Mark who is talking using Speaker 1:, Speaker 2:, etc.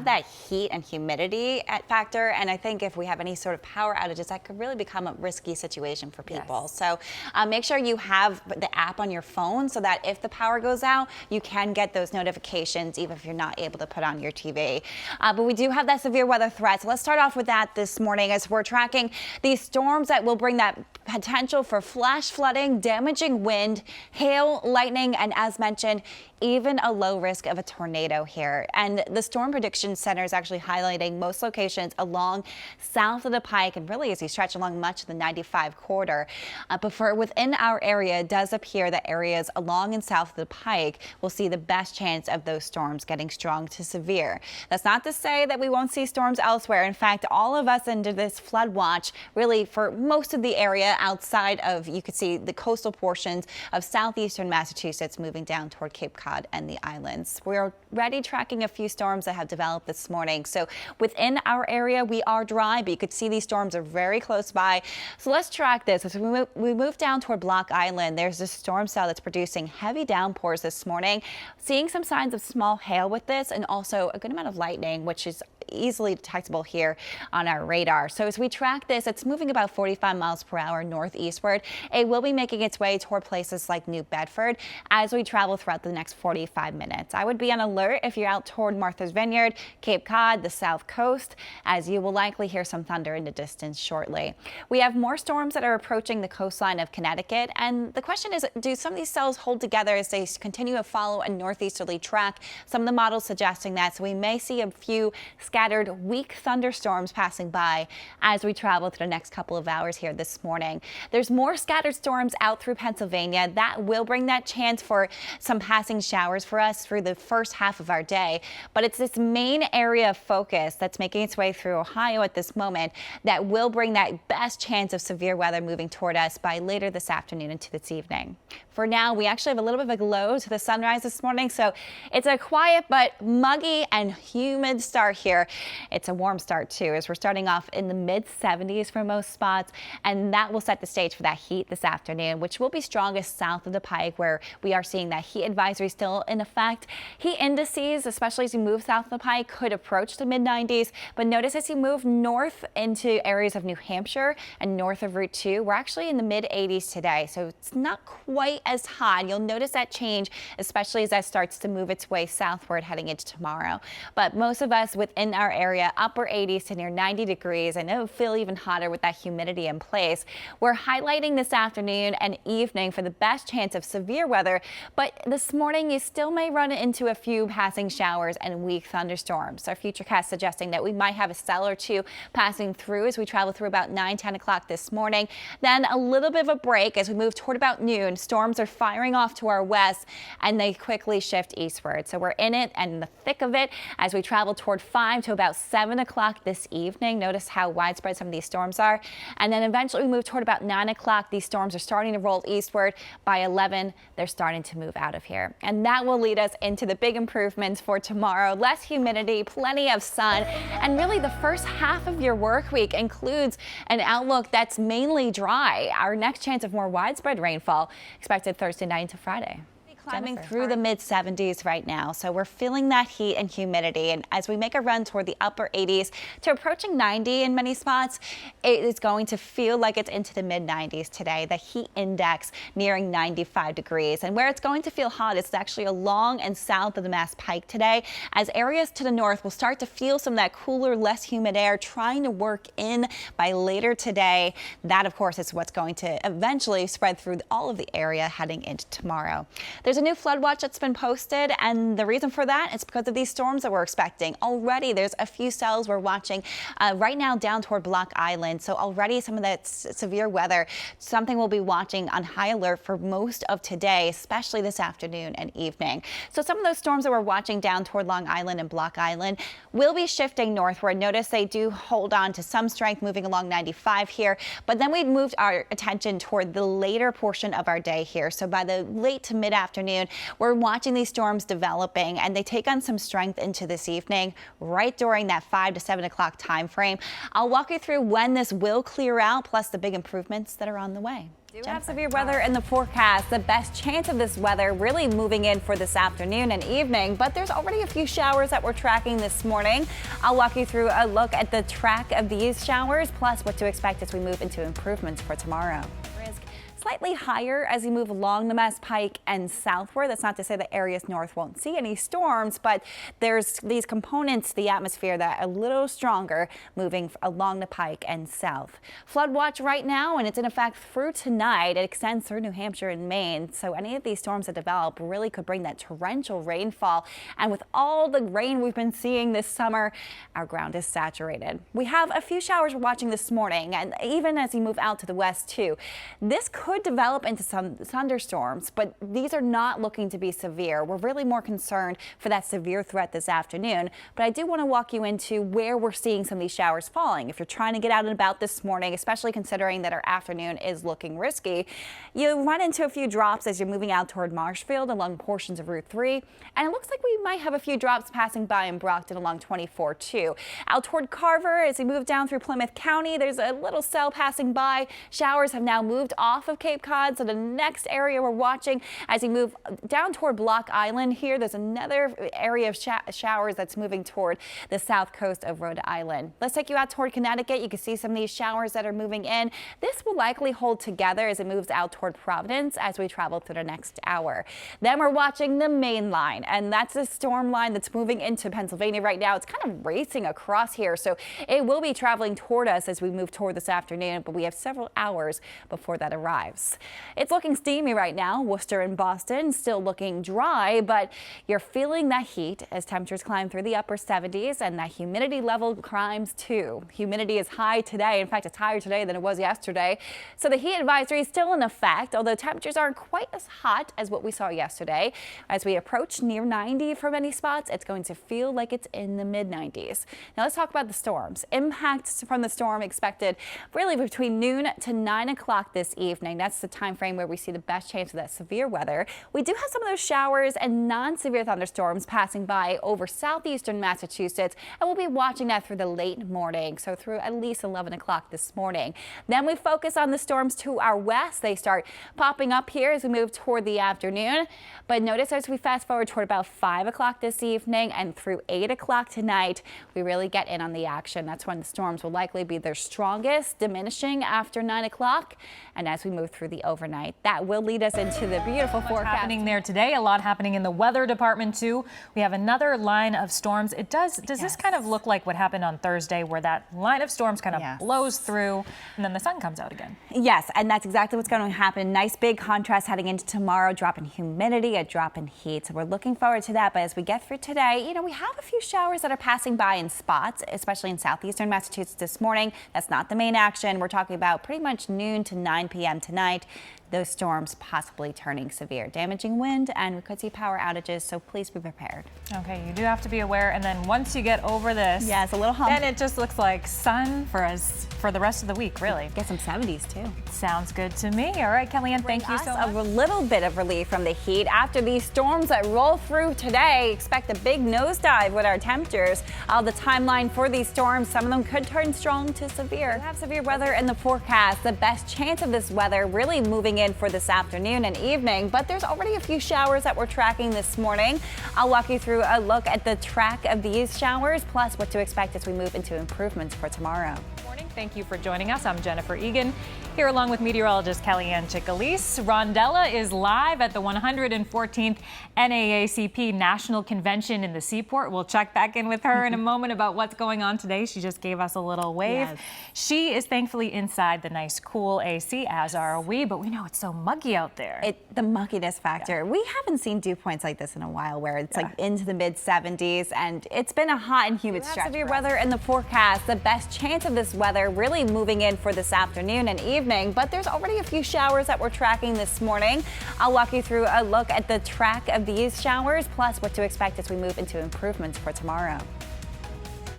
Speaker 1: that heat and humidity factor, and I think if we have any sort of power outages, that could really become a risky situation for people. Yes. So make sure you have the app on your phone so that if the power goes out, you can get those notifications even if you're not able to put on your TV. But we do have that severe weather threat. So let's start off with that this morning as we're tracking these storms that will bring that potential for flash flooding, damaging wind, hail, lightning, and as mentioned, even a low risk of a tornado here. And the Storm Prediction Center is actually highlighting most locations along south of the Pike and really as you stretch along much of the 95 corridor. But for within our area, it does appear that areas along and south of the Pike will see the best chance of those storms getting strong to severe. That's not to say that we won't see storms elsewhere. In fact, all of us into this flood watch really for most of the area outside of, you could see the coastal portions of southeastern Massachusetts moving down toward Cape Cod and the islands. We're already tracking a few storms that have developed this morning. So within our area, we are dry, but you could see these storms are very close by. So let's track this. As we move down toward Block Island, there's this storm cell that's producing heavy downpours this morning. Seeing some signs of small hail with this and also a good amount of lightning, which is easily detectable here on our radar. So as we track this, it's moving about 45 miles per hour northeastward. It will be making its way toward places like New Bedford as we travel throughout the next 45 minutes. I would be on alert if you're out toward Martha's Vineyard, Cape Cod, the South Coast, as you will likely hear some thunder in the distance shortly. We have more storms that are approaching the coastline of Connecticut, and the question is, do some of these cells hold together as they continue to follow a northeasterly track? Some of the models suggesting that, so we may see a few scattered weak thunderstorms passing by as we travel through the next couple of hours here this morning. There's more scattered storms out through Pennsylvania. That will bring that chance for some passing showers for us through the first half of our day. But it's this main area of focus that's making its way through Ohio at this moment that will bring that best chance of severe weather moving toward us by later this afternoon into this evening. For now, we actually have a little bit of a glow to the sunrise this morning, so it's a quiet but muggy and humid start here. It's a warm start too, as we're starting off in the mid-70s for most spots, and that will set the stage for that heat this afternoon, which will be strongest south of the Pike, where we are seeing that heat advisory still in effect. Heat indices, especially as you move south of the Pike, could approach the mid-90s, but notice as you move north into areas of New Hampshire and north of Route 2, we're actually in the mid-80s today, so it's not quite as hot. You'll notice that change, especially as that starts to move its way southward heading into tomorrow. But most of us within our area, upper 80s to near 90 degrees, and it'll feel even hotter with that humidity in place. We're highlighting this afternoon and evening for the best chance of severe weather, but this morning you still may run into a few passing showers and weak thunderstorms. Our futurecast suggesting that we might have a cell or two passing through as we travel through about 9-10 o'clock this morning. Then a little bit of a break as we move toward about noon. Storms are firing off to our west and they quickly shift eastward. So we're in it and in the thick of it as we travel toward 5 to about 7 o'clock this evening. Notice how widespread some of these storms are. And then eventually we move toward about 9 o'clock. These storms are starting to roll eastward. By 11, they're starting to move out of here. And that will lead us into the big improvements for tomorrow. Less humidity, plenty of sun, and really the first half of your work week includes an outlook that's mainly dry. Our next chance of more widespread rainfall expected Thursday night into Friday. Climbing through the mid-70s right now, so we're feeling that heat and humidity, and as we make a run toward the upper 80s to approaching 90 in many spots, it is going to feel like it's into the mid-90s today. The heat index nearing 95 degrees, and where it's going to feel hot is actually along and south of the Mass Pike today, as areas to the north will start to feel some of that cooler, less humid air trying to work in by later today. That, of course, is what's going to eventually spread through all of the area heading into tomorrow. There's a new flood watch that's been posted, and the reason for that is because of these storms that we're expecting. Already there's a few cells we're watching right now down toward Block Island, so already some of that severe weather, something we'll be watching on high alert for most of today, especially this afternoon and evening. So some of those storms that we're watching down toward Long Island and Block Island will be shifting northward. Notice they do hold on to some strength moving along 95 here, but then we moved our attention toward the later portion of our day here. So by the late to mid-afternoon, we're watching these storms developing, and they take on some strength into this evening right during that 5 to 7 o'clock time frame. I'll walk you through when this will clear out, plus the big improvements that are on the way. We do have severe weather in the forecast. The best chance of this weather really moving in for this afternoon and evening, but there's already a few showers that we're tracking this morning. I'll walk you through a look at the track of these showers, plus what to expect as we move into improvements for tomorrow. Slightly higher as you move along the Mass Pike and southward. That's not to say the areas north won't see any storms, but there's these components, the atmosphere, that are a little stronger moving along the Pike and south. Flood watch right now, and it's in effect through tonight. It extends through New Hampshire and Maine, so any of these storms that develop really could bring that torrential rainfall. And with all the rain we've been seeing this summer, our ground is saturated. We have a few showers we're watching this morning, and even as you move out to the west too. This could develop into some thunderstorms, but these are not looking to be severe. We're really more concerned for that severe threat this afternoon, but I do want to walk you into where we're seeing some of these showers falling. If you're trying to get out and about this morning, especially considering that our afternoon is looking risky, you run into a few drops as you're moving out toward Marshfield along portions of Route 3, and it looks like we might have a few drops passing by in Brockton along 24 too. Out toward Carver, as you move down through Plymouth County, there's a little cell passing by. Showers have now moved off of Cape Cod, so the next area we're watching as you move down toward Block Island here, there's another area of showers that's moving toward the south coast of Rhode Island. Let's take you out toward Connecticut. You can see some of these showers that are moving in. This will likely hold together as it moves out toward Providence as we travel through the next hour. Then we're watching the main line, and that's a storm line that's moving into Pennsylvania right now. It's kind of racing across here, so it will be traveling toward us as we move toward this afternoon, but we have several hours before that arrives. It's looking steamy right now. Worcester and Boston still looking dry, but you're feeling that heat as temperatures climb through the upper 70s, and that humidity level climbs too. Humidity is high today. In fact, it's higher today than it was yesterday. So the heat advisory is still in effect, although temperatures aren't quite as hot as what we saw yesterday. As we approach near 90 for many spots, it's going to feel like it's in the mid 90s. Now let's talk about the storms. Impacts from the storm expected really between noon to 9 o'clock this evening. That's the time frame where we see the best chance of that severe weather. We do have some of those showers and non-severe thunderstorms passing by over southeastern Massachusetts, and we'll be watching that through the late morning, so through at least 11 o'clock this morning. Then we focus on the storms to our west. They start popping up here as we move toward the afternoon, but notice as we fast forward toward about 5 o'clock this evening and through 8 o'clock tonight, we really get in on the action. That's when the storms will likely be their strongest, diminishing after 9 o'clock, and as we move through the overnight. That will lead us into the beautiful forecast.
Speaker 2: Happening there today, a lot happening in the weather department too. We have another line of storms. Does this kind of look like what happened on Thursday, where that line of storms kind of blows through and then the sun comes out again?
Speaker 1: Yes, and that's exactly what's going to happen. Nice big contrast heading into tomorrow, drop in humidity, a drop in heat. So we're looking forward to that. But as we get through today, we have a few showers that are passing by in spots, especially in southeastern Massachusetts this morning. That's not the main action. We're talking about pretty much noon to 9 p.m. tonight. Those storms possibly turning severe, damaging wind, and we could see power outages, so please be prepared.
Speaker 2: Okay, you do have to be aware, and then once you get over this,
Speaker 1: it's a little hump.
Speaker 2: Then it just looks like sun for the rest of the week, really.
Speaker 1: Get some 70s too.
Speaker 2: Sounds good to me. All right, Kellyanne, thank you so much.
Speaker 1: A little bit of relief from the heat after these storms that roll through today. Expect a big nosedive with our temperatures. The timeline for these storms, some of them could turn strong to severe. We have severe weather in the forecast. The best chance of this weather really moving in for this afternoon and evening, but there's already a few showers that we're tracking this morning. I'll walk you through a look at the track of these showers, plus what to expect as we move into improvements for tomorrow.
Speaker 2: Thank you for joining us. I'm Jennifer Egan, here along with meteorologist Ann Cicalese. Rondella is live at the 114th NAACP National Convention in the Seaport. We'll check back in with her in a moment about what's going on today. She just gave us a little wave. Yes. She is thankfully inside the nice, cool AC, as are we, but we know it's so muggy out there.
Speaker 1: The mugginess factor. We haven't seen dew points like this in a while, where it's like into the mid 70s, and it's been a hot and humid stretch. Severe weather in the forecast. The best chance of this weather really moving in for this afternoon and evening, but there's already a few showers that we're tracking this morning. I'll walk you through a look at the track of these showers, plus what to expect as we move into improvements for tomorrow.